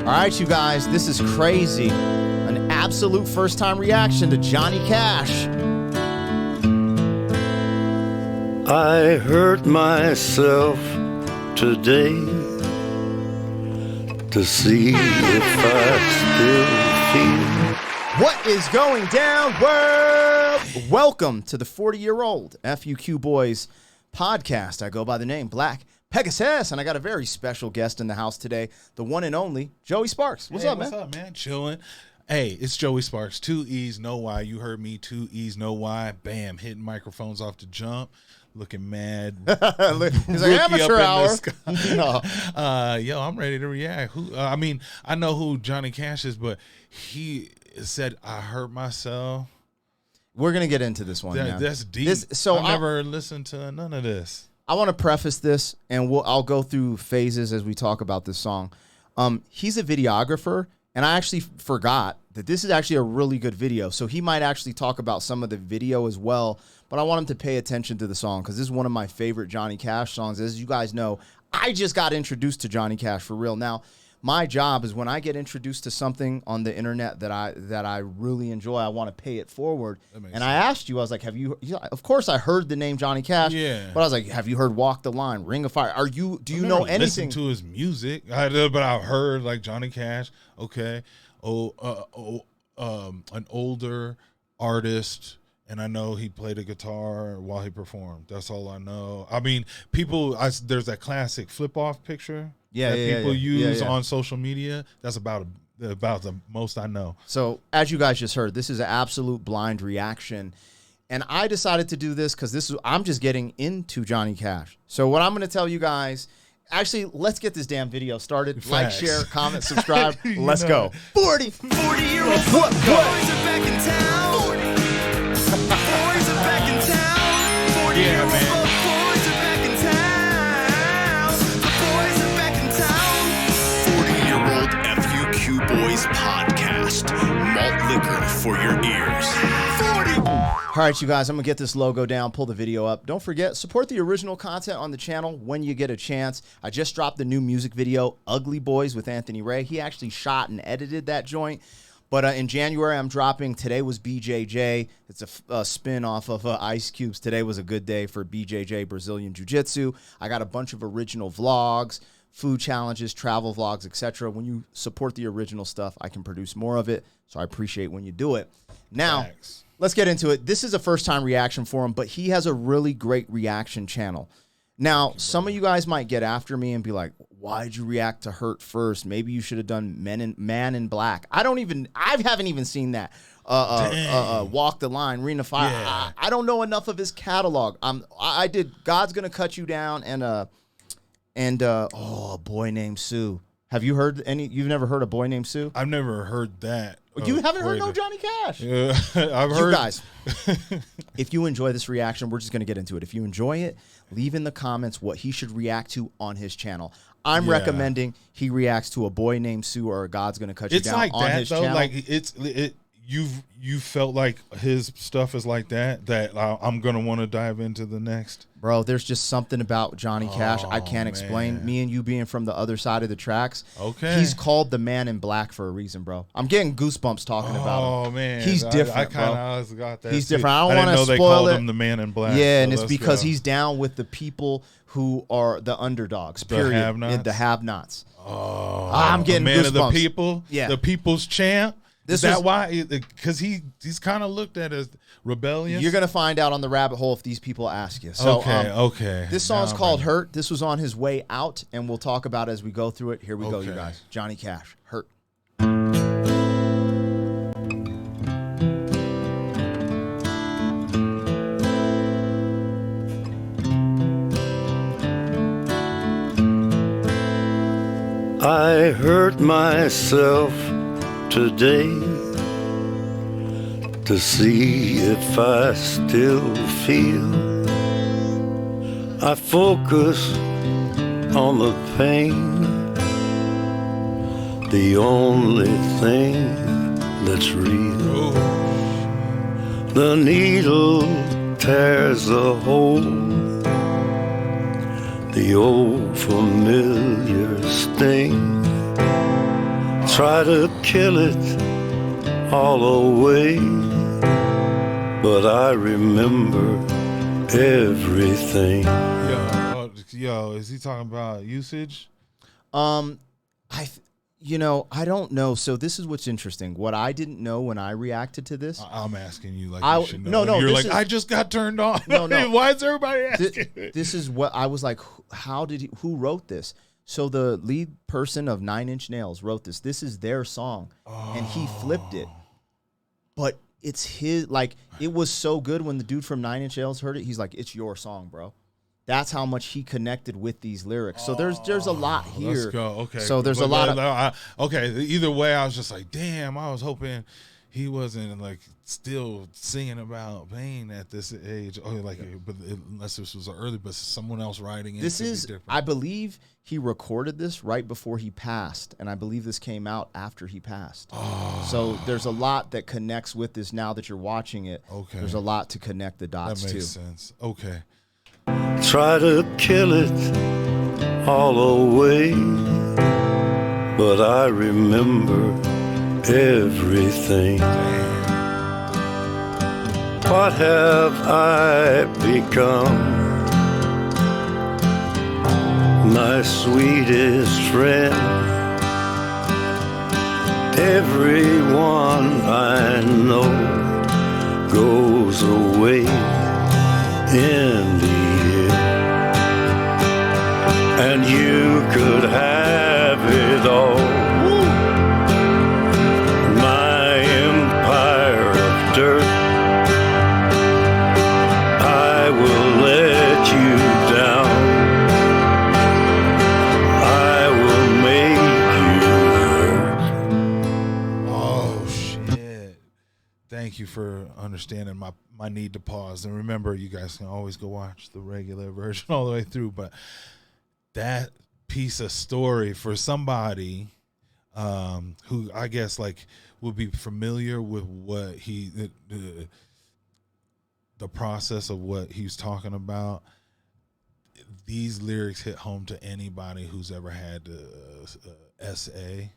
All right, you guys, this is crazy. An absolute first-time reaction to Johnny Cash. I hurt myself today to see if I still feel. What is going down, world? Welcome to the 40-year-old FUQ Boys podcast. I go by the name Black Pegasus, and I got a very special guest in the house today, the one and only Joey Sparks. What's up, man? What's up, man? Chilling. Hey, it's Joey Sparks. 2 E's, no Y. You heard me. 2 E's, no Y. Bam, hitting microphones off the jump. Looking mad. He's like, amateur hour. No. Yo, I'm ready to react. I know who Johnny Cash is, but he said, I hurt myself. We're going to get into this one, man. That's deep. I've never listened to none of this. I want to preface this, and I'll go through phases as we talk about this song. He's a videographer, and I actually forgot that this is actually a really good video, so he might actually talk about some of the video as well, but I want him to pay attention to the song because this is one of my favorite Johnny Cash songs. As you guys know, I just got introduced to Johnny Cash for real. Now, my job is when I get introduced to something on the internet that I really enjoy, I want to pay it forward. And I asked you, I was like, have you? Of course, I heard the name Johnny Cash. Yeah. But I was like, have you heard "Walk the Line," "Ring of Fire"? Do you know anything? Listen to his music, but I've heard like Johnny Cash. Okay, an older artist. And I know he played a guitar while he performed. That's all I know. I mean, there's that classic flip-off picture that people use on social media. That's about the most I know. So, as you guys just heard, this is an absolute blind reaction. And I decided to do this because I'm just getting into Johnny Cash. So, what I'm going to tell you guys, actually, let's get this damn video started. Facts. Like, share, comment, subscribe. Let's go. 40-year-old boys are back in town. Boys are back in town. 40-year-old boys are back in town. The boys are back in town. 40-year-old FUQ Boys podcast. Malt liquor for your ears. 40. All right, you guys, I'm going to get this logo down, pull the video up. Don't forget, support the original content on the channel when you get a chance. I just dropped the new music video, Ugly Boys with Anthony Ray. He actually shot and edited that joint. But in January, I'm dropping Today Was BJJ. It's a spin-off of Ice Cube's Today Was a Good Day for BJJ Brazilian Jiu-Jitsu. I got a bunch of original vlogs, food challenges, travel vlogs, etc. When you support the original stuff, I can produce more of it. So I appreciate when you do it. Now, let's get into it. This is a first-time reaction for him, but he has a really great reaction channel. Now, some of you guys might get after me and be like, why'd you react to Hurt first? Maybe you should have done Man in Black. I haven't even seen that. Walk the Line, Ring of Fire. Yeah. I don't know enough of his catalog. I did God's Gonna Cut You Down and A Boy Named Sue. Have you heard any? You've never heard A Boy Named Sue? I've never heard that. You haven't heard no Johnny Cash? Yeah, I've heard. You guys, if you enjoy this reaction, we're just going to get into it. If you enjoy it, leave in the comments what he should react to on his channel. I'm recommending he reacts to A Boy Named Sue or God's Gonna Cut You Down like on that, his though. channel. Like you felt like his stuff is like that I'm gonna want to dive into the next. Bro, there's just something about Johnny Cash I can't explain. Man. Me and you being from the other side of the tracks. Okay. He's called the Man in Black for a reason, bro. I'm getting goosebumps talking about him. Oh man, He's different, I kind bro. of got that. He's too. different. I don't didn't want know to they spoil called it. him the Man in Black. Yeah, so and it's let's because go. he's down with the people who are the underdogs. Period. have-nots? The have-nots. Oh, I'm getting man goosebumps. of the people. Yeah. The people's champ. This Is that was- why? Because he's kind of looked at as rebellious. You're gonna find out on the rabbit hole if these people ask you. So, okay. This song's Now called I'm "Hurt." This was on his way out, and we'll talk about it as we go through it. Here we go, you Okay. guys. Johnny Cash, "Hurt." I hurt myself today to see if I still feel. I focus on the pain, the only thing that's real. The needle tears a hole, the old familiar sting Try to kill it all away, but I remember everything. Yo, is he talking about usage? I don't know. So this is what's interesting. What I didn't know when I reacted to this. I'm asking you like you should know. No. You're like, I just got turned on. No. Why is everybody asking? This is what I was like. Who wrote this? So the lead person of 9 Inch Nails wrote this. This is their song, and he flipped it. But it's his. Like, it was so good when the dude from 9 Inch Nails heard it. He's like, "It's your song, bro." That's how much he connected with these lyrics. So there's a lot here. Let's go. Okay. So there's a lot of. Okay. Either way, I was just like, damn. I was hoping he wasn't like still singing about pain at this age. Oh, like, but unless this was early, but someone else writing it. This is. I believe he recorded this right before he passed, and I believe this came out after he passed. So there's a lot that connects with this. Now that you're watching it, there's a lot to connect the dots to. That makes sense. Okay. Try to kill it all away, but I remember everything. What have I become? My sweetest friend. Everyone I know goes away in the and you could have it all. My empire of dirt, I will let you down. I will make you hurt. Oh shit. Thank you for understanding my need to pause. And remember, you guys can always go watch the regular version all the way through, but that piece of story for somebody who I guess like would be familiar with what the process of what he's talking about. These lyrics hit home to anybody who's ever had essay,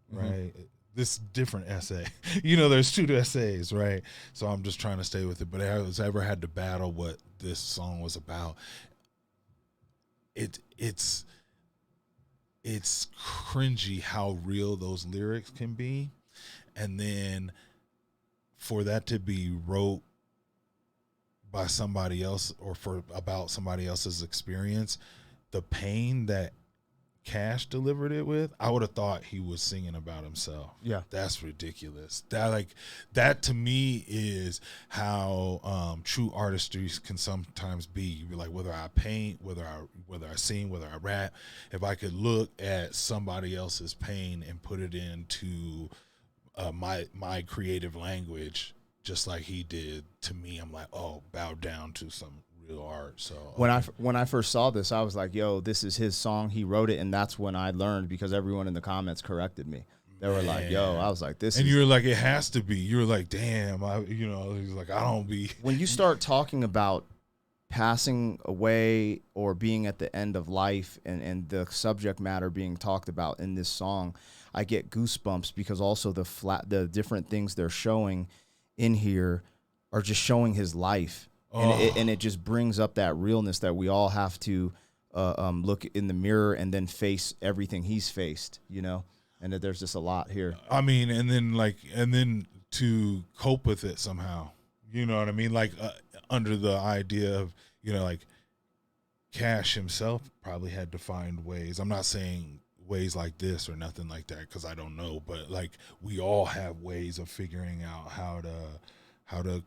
right? This different essay, there's 2 essays, right? So I'm just trying to stay with it. But I was ever had to battle what this song was about. It's cringy how real those lyrics can be, and then for that to be wrote by somebody else or about somebody else's experience, the pain that Cash delivered it with, I would have thought he was singing about himself. Yeah, that's ridiculous. That to me is how true artistry can sometimes be. Like whether I paint, whether I sing, whether I rap, if I could look at somebody else's pain and put it into my creative language, just like he did to me, I'm like, oh, bow down to some real art. So when I first saw this, I was like, yo, this is his song. He wrote it, and that's when I learned, because everyone in the comments corrected me. They were like, yo, I was like, this and is... you were like, it has to be. You were like, damn, he's like, I don't be. When you start talking about passing away or being at the end of life and the subject matter being talked about in this song, I get goosebumps, because also the different things they're showing in here are just showing his life. And it just brings up that realness that we all have to look in the mirror and then face everything he's faced, and that there's just a lot here. I mean, and then to cope with it somehow, you know what I mean? Like under the idea of, like Cash himself probably had to find ways. I'm not saying ways like this or nothing like that, because I don't know, but like we all have ways of figuring out how to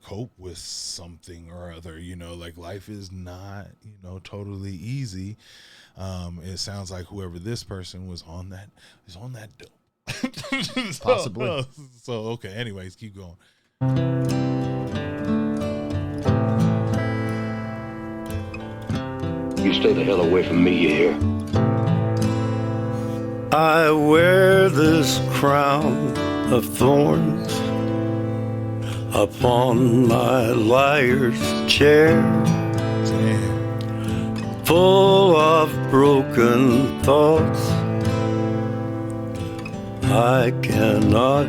cope with something or other, like life is not, totally easy. It sounds like whoever this person was on that is on that dope. Possibly. So, okay. Anyways, keep going. You stay the hell away from me, you hear? I wear this crown of thorns upon my liar's chair, full of broken thoughts I cannot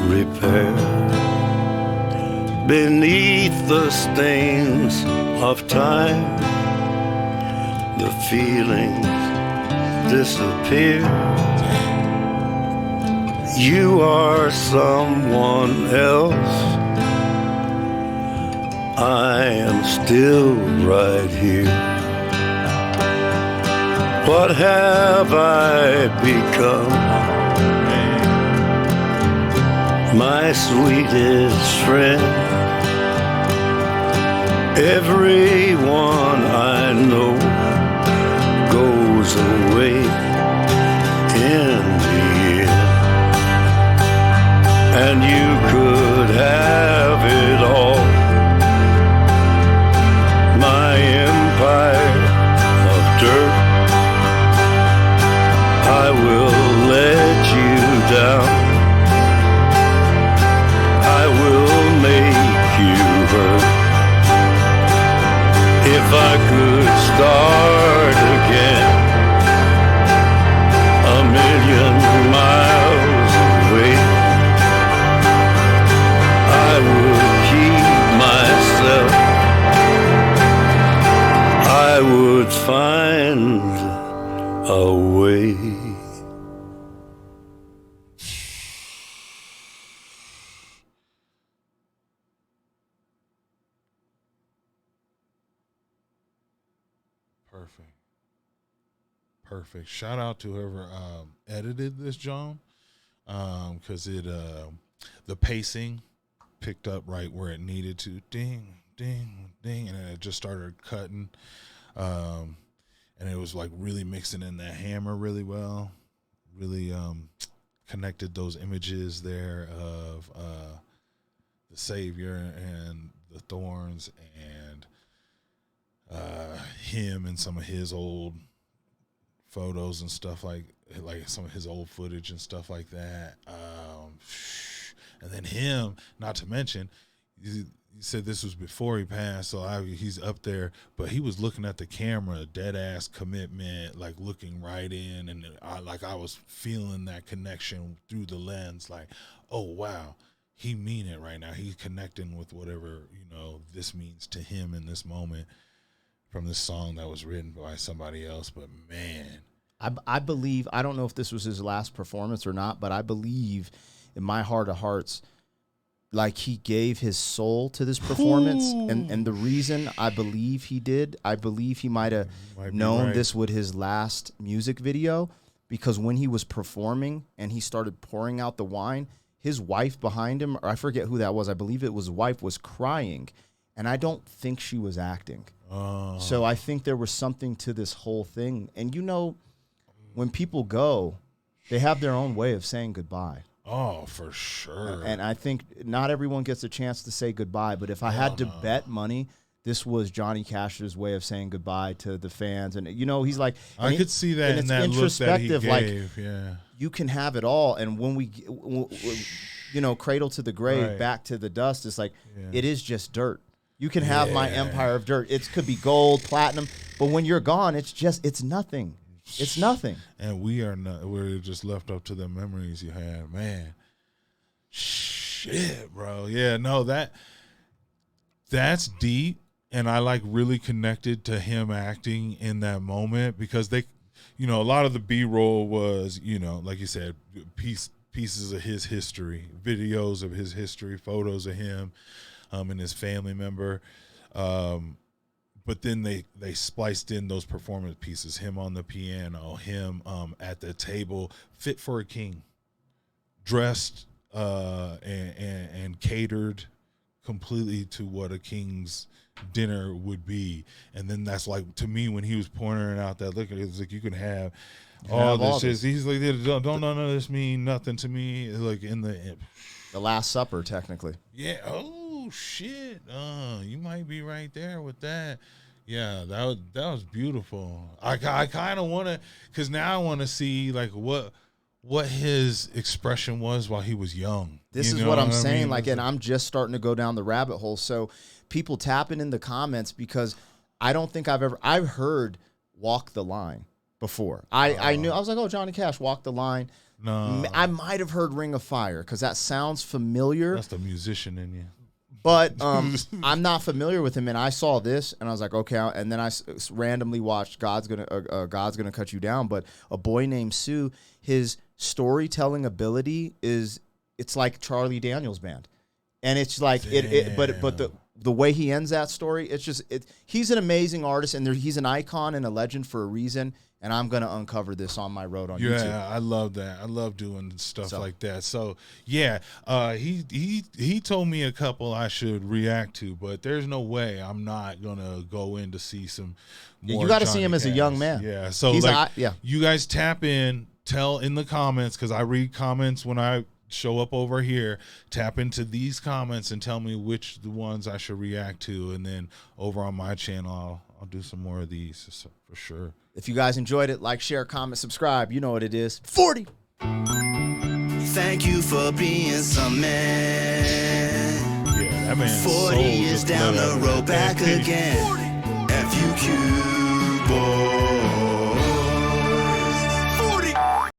repair. Beneath the stains of time, the feelings disappear. You are someone else. I am still right here. What have I become? My sweetest friend. Everyone I know goes away in the end. And you could have it all. My empire of dirt, I will let you down. I will make you hurt. If I could start again, a million miles away, I would keep myself. I would find a way. Perfect. Shout out to whoever edited this, John, because the pacing picked up right where it needed to. Ding, ding, ding, and then it just started cutting, and it was like really mixing in that hammer really well. Really connected those images there of the Savior and the thorns and him and some of his old photos and stuff like some of his old footage and stuff like that. And then him, not to mention, you said this was before he passed, so he's up there, but he was looking at the camera, dead ass commitment, like looking right in, and I was feeling that connection through the lens, like, oh wow, he mean it right now. He's connecting with whatever this means to him in this moment from this song that was written by somebody else. But man, I believe, I don't know if this was his last performance or not, but I believe in my heart of hearts, like he gave his soul to this performance. And the reason I believe he did, I believe he might have known this would his last music video, because when he was performing and he started pouring out the wine, his wife behind him, or I forget who that was, I believe it was his wife, was crying. And I don't think she was acting. So I think there was something to this whole thing. And when people go, they have their own way of saying goodbye. Oh, for sure. And I think not everyone gets a chance to say goodbye. But if I had to bet money, this was Johnny Cash's way of saying goodbye to the fans. And, he's like... I could see that in that look that he gave, yeah. You can have it all. And when we cradle to the grave, Right. back to the dust, it's like, it is just dirt. You can have my empire of dirt. It could be gold, platinum, but when you're gone, it's nothing. It's nothing. And we're just left up to the memories you had, man. Shit, bro. Yeah, no, that's deep, and I really connected to him acting in that moment, because they, a lot of the B-roll was, like you said, pieces of his history, videos of his history, photos of him. And his family member, but then they spliced in those performance pieces, him on the piano, him at the table, fit for a king, dressed and catered completely to what a king's dinner would be. And then that's like, to me, when he was pointing out that liquor, it's like, you can have all this shit. He's like, don't none of this mean nothing to me. Like in the Last Supper, technically. Yeah. Oh shit. You might be right there with that. Yeah, that was beautiful. I kind of want to, because now I want to see like what his expression was while he was young. This is what I'm saying. Like, and I'm just starting to go down the rabbit hole. So people tapping in the comments, because I don't think I've heard Walk the Line. before. I knew, I was like, oh, Johnny Cash, Walk the Line. No. I might have heard Ring of Fire because that sounds familiar. That's the musician in you. But I'm not familiar with him, and I saw this, and I was like, okay. And then I randomly watched God's Gonna Cut You Down. But A Boy Named Sue, his storytelling ability it's like Charlie Daniels Band, and it's like but the way he ends that story, it's just he's an amazing artist, and he's an icon and a legend for a reason. And I'm gonna uncover this on my road on YouTube. Yeah, I love that. I love doing stuff like that. So yeah, he told me a couple I should react to, but there's no way I'm not gonna go in to see some more. You got to Johnny see him as a young man. Yeah. So you guys tap in, tell in the comments, because I read comments when I show up over here. Tap into these comments and tell me which the ones I should react to, and then over on my channel I'll do some more of these for sure. If you guys enjoyed it, like, share, comment, subscribe. You know what it is. 40. Thank you for being some man. Yeah, that man. 40 is down the road back again. FUQ boy.